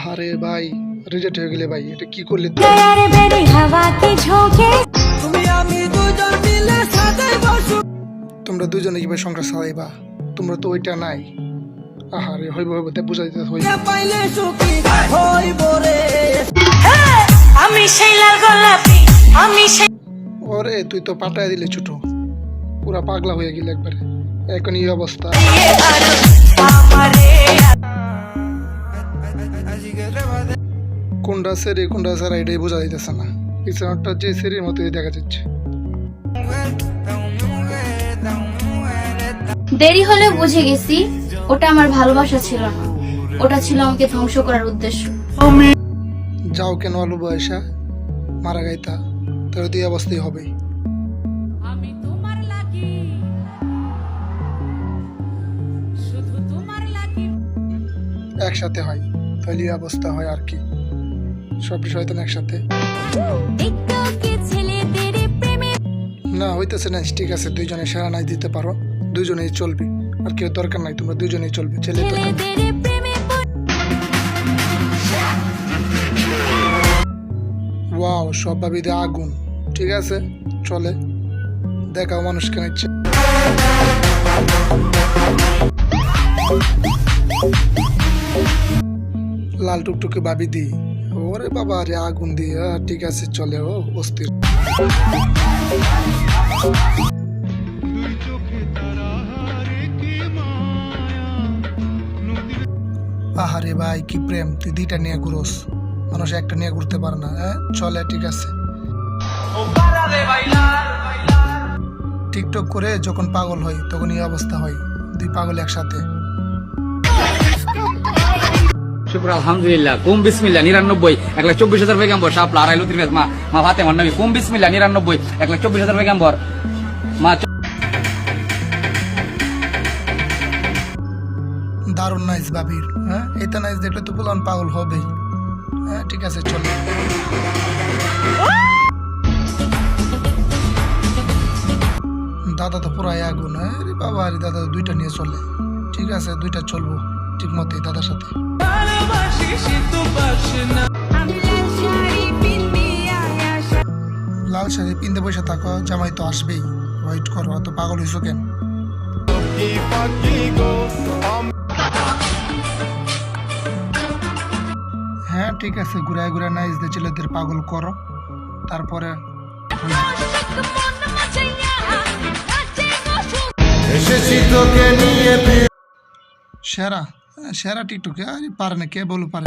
আহারে ভাই রিজেক্ট হয়ে গেলে ভাই এটা কি করলে তোমরা দুজনে কিভাবে সংসার চালাইবা তোমরা তো ওইটা নাই আহারে হইব হইব তে বুঝাই দিতে হইব আমি সেই লাল গোলাপি আমি সেই ওরে তুই তো পাটায় দিলে ছোট পুরা পাগলা হয়ে গেল একবারে এখন এই অবস্থা কোনটা সেরে কোনটা সারা এটাই বোঝা যাইতেছে না পিছনটা যে সেরির মতোই দেখা যাচ্ছে দেরি হলে বুঝে গেছি ওটা আমার ভালোবাসা ছিল না, ওটা ছিল আমাকে ধ্বংস করার উদ্দেশ্য। যাও কেন আলু বয়সা মারা গাইতা তাহলে দুই অবস্থাই হবে আমি তোমার লাগি শুধু তোমার লাগি একসাথে হয় তাহলে এই অবস্থা হয় আর কি সব বিষয় তো একসাথে টিকটকে ছেলেদের প্রেমে না হইতেছে না ঠিক আছে দুইজনে সেরা নাচ দিতে পারো দুইজনেই চলবে আর কেউ দরকার নাই তোমরা দুইজনেই চলবে ছেলে দরকার নাই। ছেলেদের প্রেমে ওয়াও সব ভাবিতে আগুন ঠিক আছে চলে দেখাও মানুষকে নিচ্ছে লাল টুকটুকে ভাবি দি ওরে বাবা রে আগুন দিয়ে ঠিক আছে চলে ও অস্থির আহারে ভাই কি প্রেম তুই দুইটা নিয়ে ঘুরোস মানুষ একটা নিয়ে ঘুরতে পারে না হ্যাঁ চলে ঠিক আছে টিকটক করে যখন পাগল হয় তখন এই অবস্থা হয় দুই পাগল একসাথে শুক্র আলহামদুলিল্লাহ কুম বিসমিল্লাহ 99 1,24,000 পেগাম্বর শাপলা আড়াইলো ত্রিবেদ মা মা ফাতেমা নবী কুম বিসমিল্লাহ 99 1,24,000 পেগাম্বর মা দারুণ নাইস বাবির হ্যাঁ এটা নাইস দেখলে তো পুলান পাগল হবে হ্যাঁ ঠিক আছে চলে দাদা তো পুরাই আগুন হ্যাঁ রে বাবা রে দাদা দুইটা নিয়ে চলে ঠিক আছে দুইটা চলবো ঠিক মতোই দাদার সাথে লাল শাড়ি পিনতে বসে থাকো জামাই তো আসবেই ওয়েট করো তো পাগল হইছো কেন হ্যাঁ ঠিক আছে ঘুরায় ঘুরায় নাইস দিয়ে ছেলেদের পাগল করো তারপরে সেরা সেরা টিকটকে আরে পারে না কে বলো পারে